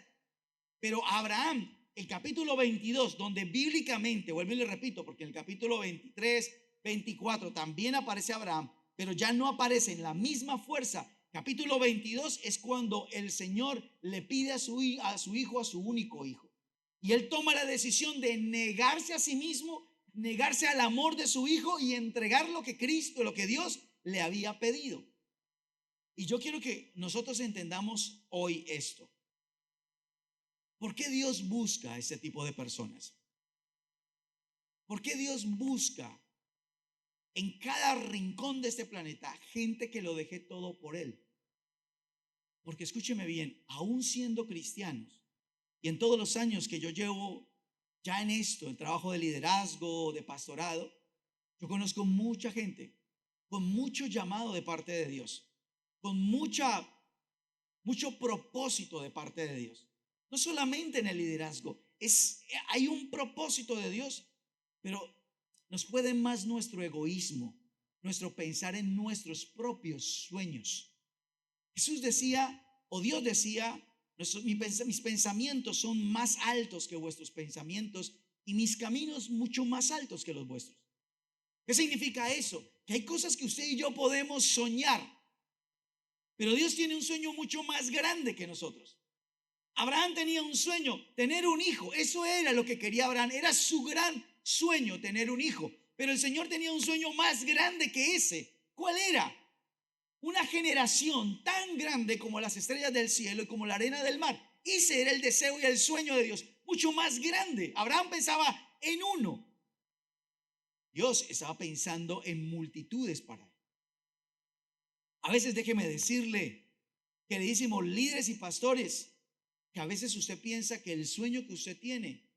Pero Abraham, el capítulo 22, donde bíblicamente, vuelvo y le repito, porque en el capítulo 23, 24 también aparece Abraham, pero ya no aparece en la misma fuerza. Capítulo 22 es cuando el Señor le pide a su hijo, a su único hijo. Y él toma la decisión de negarse a sí mismo, negarse al amor de su hijo y entregar lo que Cristo, lo que Dios le había pedido. Y yo quiero que nosotros entendamos hoy esto. ¿Por qué Dios busca a ese tipo de personas? ¿Por qué Dios busca en cada rincón de este planeta gente que lo deje todo por Él? Porque escúcheme bien, aún siendo cristianos y en todos los años que yo llevo ya en esto, el trabajo de liderazgo, de pastorado, yo conozco mucha gente con mucho llamado de parte de Dios, con mucho propósito de parte de Dios. No solamente en el liderazgo, hay un propósito de Dios, pero nos puede más nuestro egoísmo, nuestro pensar en nuestros propios sueños. Jesús decía, o Dios decía, mis pensamientos son más altos que vuestros pensamientos y mis caminos mucho más altos que los vuestros. ¿Qué significa eso? Que hay cosas que usted y yo podemos soñar, pero Dios tiene un sueño mucho más grande que nosotros. Abraham tenía un sueño, tener un hijo. Eso era lo que quería Abraham. Era su gran sueño, tener un hijo. Pero el Señor tenía un sueño más grande que ese. ¿Cuál era? Una generación tan grande como las estrellas del cielo y como la arena del mar. Ese era el deseo y el sueño de Dios. Mucho más grande. Abraham pensaba en uno. Dios estaba pensando en multitudes para él. A veces déjeme decirle, queridísimos líderes y pastores, que a veces usted piensa que el sueño que usted tiene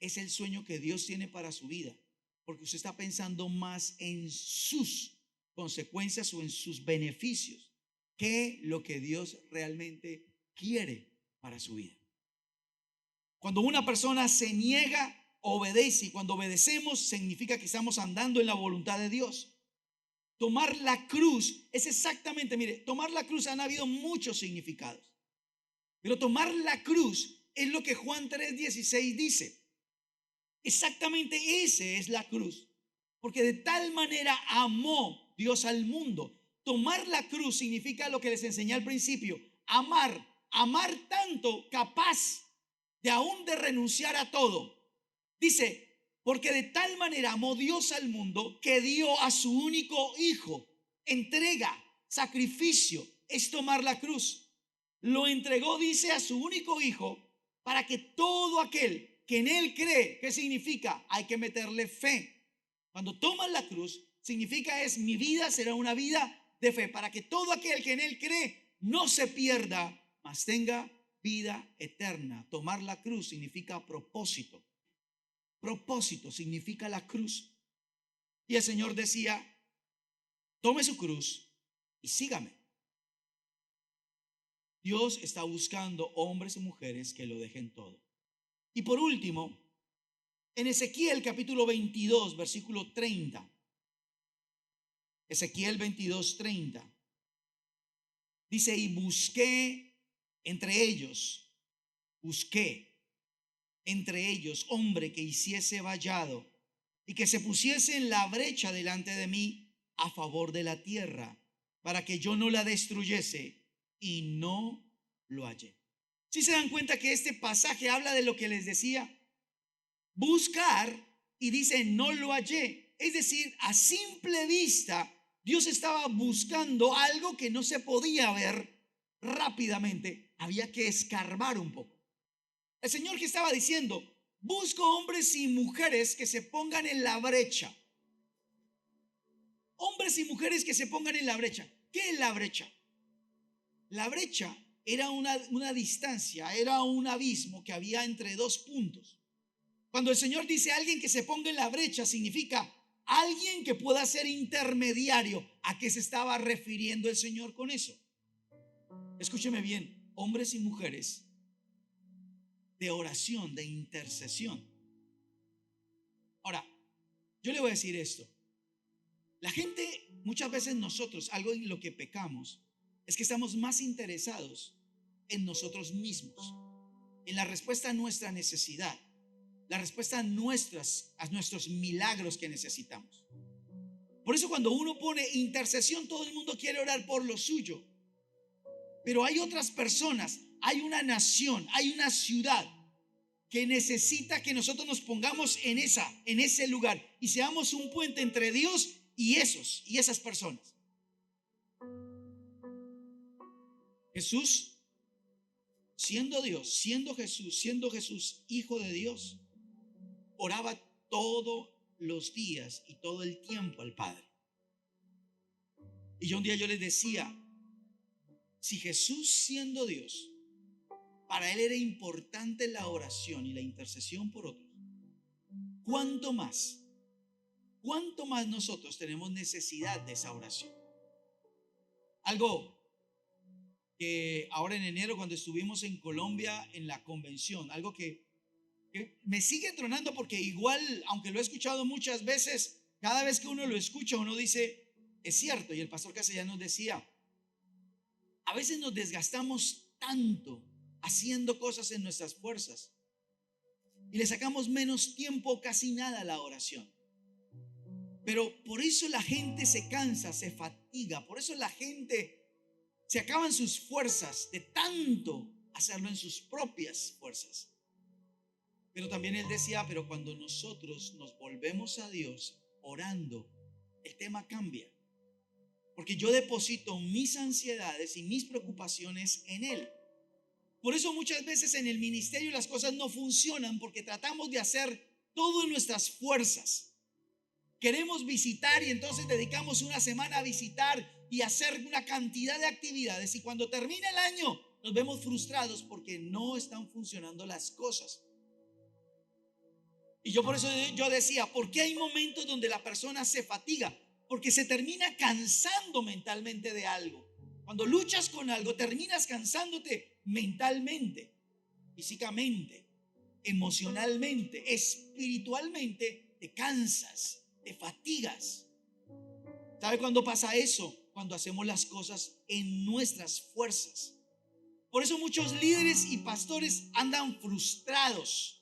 es el sueño que Dios tiene para su vida, porque usted está pensando más en sus consecuencias o en sus beneficios que lo que Dios realmente quiere para su vida. Cuando una persona se niega, obedece, y cuando obedecemos significa que estamos andando en la voluntad de Dios. Tomar la cruz es exactamente, mire, tomar la cruz han habido muchos significados. Pero tomar la cruz es lo que Juan 3:16 dice. Exactamente ese es la cruz. Porque de tal manera amó Dios al mundo. Tomar la cruz significa lo que les enseñé al principio. Amar tanto, capaz de aún de renunciar a todo. Dice, porque de tal manera amó Dios al mundo que dio a su único hijo. Entrega, sacrificio, es tomar la cruz. Lo entregó, dice, a su único hijo para que todo aquel que en él cree, ¿qué significa? Hay que meterle fe. Cuando toman la cruz, significa es mi vida será una vida de fe, para que todo aquel que en él cree no se pierda, mas tenga vida eterna. Tomar la cruz significa propósito. Propósito significa la cruz. Y el Señor decía, tome su cruz y sígame. Dios está buscando hombres y mujeres que lo dejen todo. Y por último, en Ezequiel capítulo 22, versículo 30. Ezequiel 22, 30. Dice, y busqué entre ellos hombre que hiciese vallado y que se pusiese en la brecha delante de mí a favor de la tierra, para que yo no la destruyese, y no lo hallé. ¿Sí se dan cuenta que este pasaje habla de lo que les decía? Buscar, y dice no lo hallé. Es decir, a simple vista Dios estaba buscando algo que no se podía ver rápidamente. Había que escarbar un poco. El Señor que estaba diciendo, busco hombres y mujeres que se pongan en la brecha. Hombres y mujeres que se pongan en la brecha. ¿Qué es la brecha? La brecha era una distancia, era un abismo que había entre dos puntos. Cuando el Señor dice alguien que se ponga en la brecha, significa alguien que pueda ser intermediario. ¿A qué se estaba refiriendo el Señor con eso? Escúcheme bien, hombres y mujeres de oración, de intercesión. Ahora, yo le voy a decir esto. La gente, muchas veces nosotros, algo en lo que pecamos, es que estamos más interesados en nosotros mismos, en la respuesta a nuestra necesidad, la respuesta a nuestros milagros que necesitamos. Por eso cuando uno pone intercesión, todo el mundo quiere orar por lo suyo. Pero hay otras personas, hay una nación, hay una ciudad que necesita que nosotros nos pongamos en ese lugar y seamos un puente entre Dios y esas personas. Jesús, siendo Dios, siendo Jesús, hijo de Dios, oraba todos los días y todo el tiempo al Padre. Y un día yo les decía, si Jesús, siendo Dios, para él era importante la oración y la intercesión por otros, ¿cuánto más nosotros tenemos necesidad de esa oración? Algo que ahora en enero, cuando estuvimos en Colombia en la convención, algo que me sigue tronando, porque igual, aunque lo he escuchado muchas veces, cada vez que uno lo escucha, uno dice, es cierto. Y el pastor Castellanos decía, a veces nos desgastamos tanto haciendo cosas en nuestras fuerzas y le sacamos menos tiempo o casi nada a la oración. Pero por eso la gente se cansa, se fatiga, por eso la gente se acaban sus fuerzas de tanto hacerlo en sus propias fuerzas. Pero también él decía, pero cuando nosotros nos volvemos a Dios orando, el tema cambia. Porque yo deposito mis ansiedades y mis preocupaciones en Él. Por eso muchas veces en el ministerio las cosas no funcionan, porque tratamos de hacer todo en nuestras fuerzas. Queremos visitar y entonces dedicamos una semana a visitar y hacer una cantidad de actividades. Y cuando termina el año nos vemos frustrados porque no están funcionando las cosas. Y yo por eso yo decía, ¿por qué hay momentos donde la persona se fatiga? Porque se termina cansando mentalmente de algo. Cuando luchas con algo, terminas cansándote mentalmente, físicamente, emocionalmente, espiritualmente, te cansas, te fatigas. ¿Sabe cuándo pasa eso? Cuando hacemos las cosas en nuestras fuerzas. Por eso muchos líderes y pastores andan frustrados.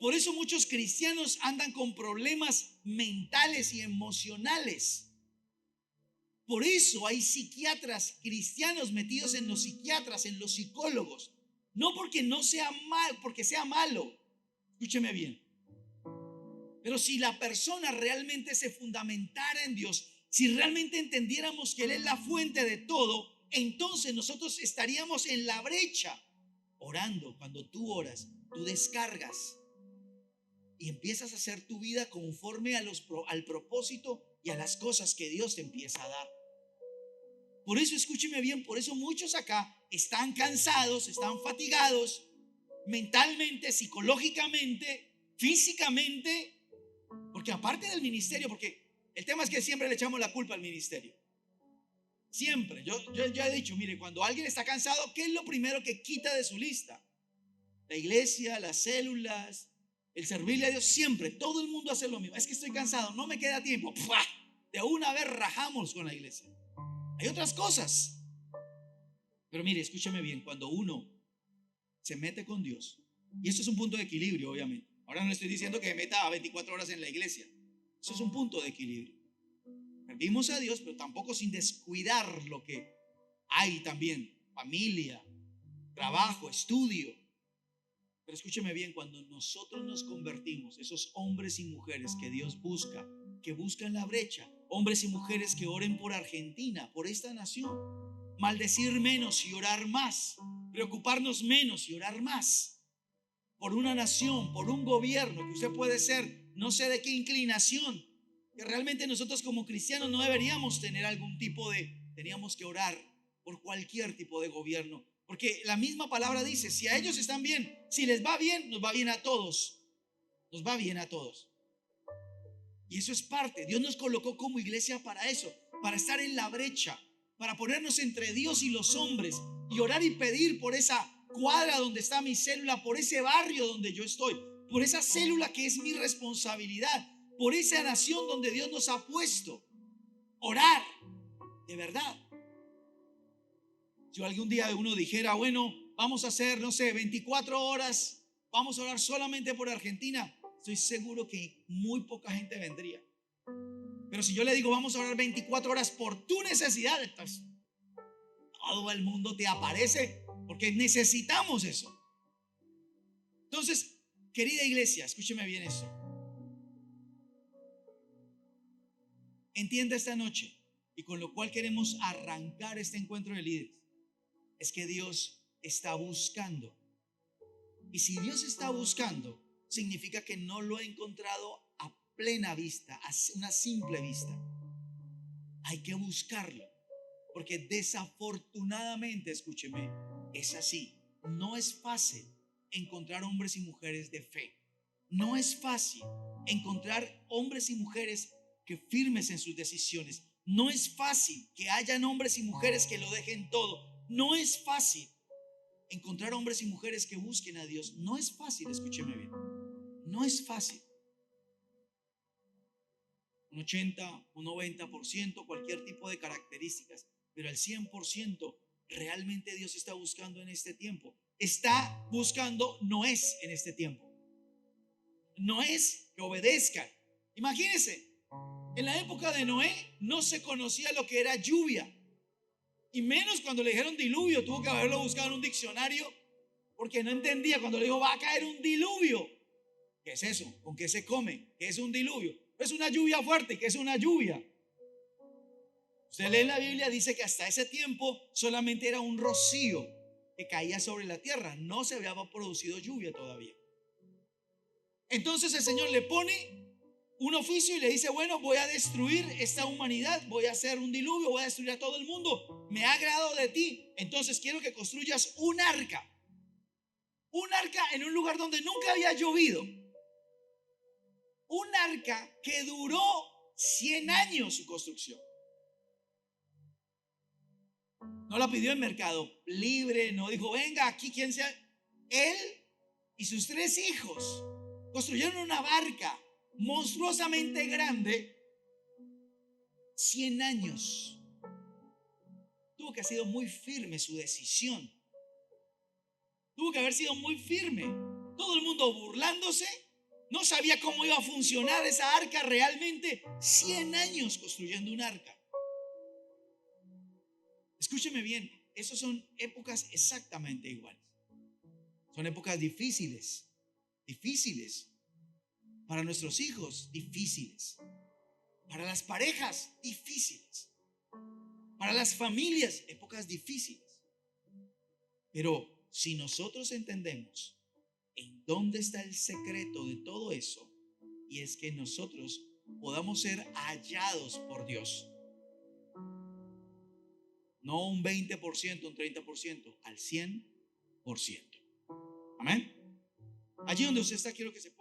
Por eso muchos cristianos andan con problemas mentales y emocionales. Por eso hay psiquiatras cristianos metidos en los psiquiatras, en los psicólogos. No porque no sea mal, porque sea malo. Escúcheme bien. Pero si la persona realmente se fundamentara en Dios, si realmente entendiéramos que Él es la fuente de todo, entonces nosotros estaríamos en la brecha orando. Cuando tú oras, tú descargas y empiezas a hacer tu vida conforme al propósito y a las cosas que Dios te empieza a dar. Por eso, escúcheme bien, por eso muchos acá están cansados, están fatigados mentalmente, psicológicamente, físicamente, porque aparte del ministerio, porque el tema es que siempre le echamos la culpa al ministerio. Siempre. Yo ya he dicho, mire, cuando alguien está cansado, ¿qué es lo primero que quita de su lista? La iglesia, las células, el servirle a Dios. Siempre, todo el mundo hace lo mismo. Es que estoy cansado, no me queda tiempo. ¡Pua! De una vez rajamos con la iglesia. Hay otras cosas. Pero mire, escúchame bien, cuando uno se mete con Dios, y esto es un punto de equilibrio, obviamente. Ahora no le estoy diciendo que me meta a 24 horas en la iglesia. Eso es un punto de equilibrio. Servimos a Dios, pero tampoco sin descuidar lo que hay también. Familia, trabajo, estudio. Pero escúcheme bien, cuando nosotros nos convertimos, esos hombres y mujeres que Dios busca, que buscan la brecha, hombres y mujeres que oren por Argentina, por esta nación, maldecir menos y orar más, preocuparnos menos y orar más, por una nación, por un gobierno, que usted puede ser, no sé de qué inclinación, que realmente nosotros como cristianos no deberíamos tener teníamos que orar por cualquier tipo de gobierno. Porque la misma palabra dice, si a ellos están bien, si les va bien, nos va bien a todos. Nos va bien a todos. Y eso es parte. Dios nos colocó como iglesia para eso, para estar en la brecha, para ponernos entre Dios y los hombres y orar y pedir por esa cuadra donde está mi célula, por ese barrio donde yo estoy, por esa célula que es mi responsabilidad, por esa nación donde Dios nos ha puesto. Orar, de verdad. Si algún día uno dijera, bueno, vamos a hacer, no sé, 24 horas, vamos a orar solamente por Argentina, estoy seguro que muy poca gente vendría. Pero si yo le digo, vamos a orar 24 horas por tu necesidad, entonces todo el mundo te aparece, porque necesitamos eso. Entonces, querida iglesia, escúcheme bien eso. Entienda esta noche, y con lo cual queremos arrancar este encuentro de líderes, es que Dios está buscando. Y si Dios está buscando, significa que no lo ha encontrado a plena vista, a una simple vista. Hay que buscarlo, porque desafortunadamente, escúcheme, es así. No es fácil encontrar hombres y mujeres de fe. No es fácil encontrar hombres y mujeres que firmes en sus decisiones. No es fácil que hayan hombres y mujeres que lo dejen todo. No es fácil encontrar hombres y mujeres que busquen a Dios. No es fácil, escúcheme bien. No es fácil. Un 80, un 90%, cualquier tipo de características, pero el 100% realmente Dios está buscando en este tiempo. Está buscando Noés en este tiempo. Noés que obedezcan. Imagínense, en la época de Noé no se conocía lo que era lluvia, y menos cuando le dijeron diluvio. Tuvo que haberlo buscado en un diccionario, porque no entendía cuando le dijo va a caer un diluvio. ¿Qué es eso? ¿Con qué se come? ¿Qué es un diluvio? Es una lluvia fuerte. ¿Qué es una lluvia? Usted lee en la Biblia, dice que hasta ese tiempo solamente era un rocío que caía sobre la tierra. No se había producido lluvia todavía. Entonces el Señor le pone un oficio y le dice, bueno, voy a destruir esta humanidad, voy a hacer un diluvio, voy a destruir a todo el mundo. Me ha agradado de ti, entonces quiero que construyas un arca. Un arca en un lugar donde nunca había llovido. Un arca que duró 100 años su construcción. No la pidió en Mercado Libre, no dijo, venga aquí quien sea. Él y sus 3 hijos construyeron una barca monstruosamente grande, 100 años. Tuvo que haber sido muy firme su decisión. Tuvo que haber sido muy firme. Todo el mundo burlándose. No sabía cómo iba a funcionar esa arca realmente. 100 años construyendo un arca. Escúcheme bien, esas son épocas exactamente iguales. Son épocas difíciles. Difíciles. Para nuestros hijos, difíciles. Para las parejas, difíciles. Para las familias, épocas difíciles. Pero si nosotros entendemos en dónde está el secreto de todo eso, y es que nosotros podamos ser hallados por Dios. No un 20%, un 30%, al 100%. Amén. Allí donde usted está, quiero que se